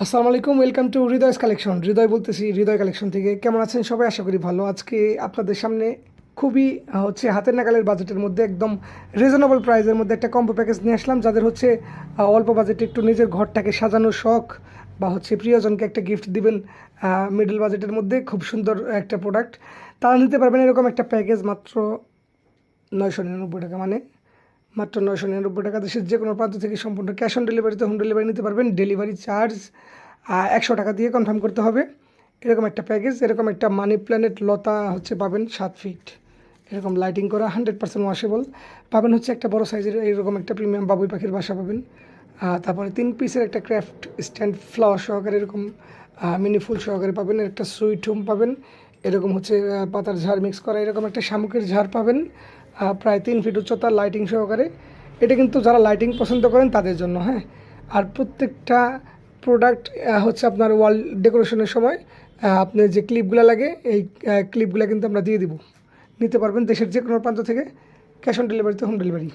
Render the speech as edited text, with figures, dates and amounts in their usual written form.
আসসালামু আলাইকুম, welcome to হৃদয়স collection. হৃদয় বলতেছি, হৃদয় কালেকশন থেকে। কেমন আছেন সবাই? আশা করি ভালো। আজকে আপনাদের সামনে খুবই হাতের নাগালের বাজেটের মধ্যে একদম রিজনেবল প্রাইসের মধ্যে একটা কম্বো প্যাকেজ নিয়ে আসলাম। যাদের অল্প বাজেটে একটু নিজের ঘরটাকে সাজানোর শখ বা প্রিয়জনকে একটা গিফট দিবেন মিডল বাজেটের মধ্যে, খুব সুন্দর একটা প্রোডাক্ট, তারা নিতে পারবেন এরকম একটা প্যাকেজ মাত্র 999 টাকা। মাত্র 999 টাকা। দেশের যে কোনো প্রান্ত থেকে সম্পূর্ণ ক্যাশ অন ডেলিভারিতে হোম ডেলিভারি নিতে পারবেন। ডেলিভারি চার্জ 100 টাকা দিয়ে কনফার্ম করতে হবে। এরকম একটা প্যাকেজ, এরকম একটা মানি প্ল্যানেট লতা পাবেন 7 ফিট, এরকম লাইটিং করা 100% ওয়াশেবল পাবেন। একটা বড় সাইজের এরকম একটা প্রিমিয়াম বাবুই পাখির বাসা পাবেন। তারপরে 3 পিসের একটা ক্রাফট স্ট্যান্ড ফ্লাওয়ার সহকারে এরকম মিনি ফুল সহকারে পাবেন। একটা সুইট হোম পাবেন, এরকম পাতার ঝাড় মিক্স করা এরকম একটা শামুকের ঝাড় পাবেন, প্রায় 3 ফিট উচ্চতা, লাইটিং সহকারে। এটা কিন্তু যারা লাইটিং পছন্দ করেন তাদের জন্য, হ্যাঁ। আর প্রত্যেকটা প্রোডাক্ট আপনার ওয়াল ডেকোরেশনের সময় আপনি যে ক্লিপগুলো লাগে, এই ক্লিপগুলো কিন্তু আমরা দিয়ে দিব। নিতে পারবেন দেশের যে কোনো প্রান্ত থেকে, ক্যাশ অন ডেলিভারিতে হোম ডেলিভারি।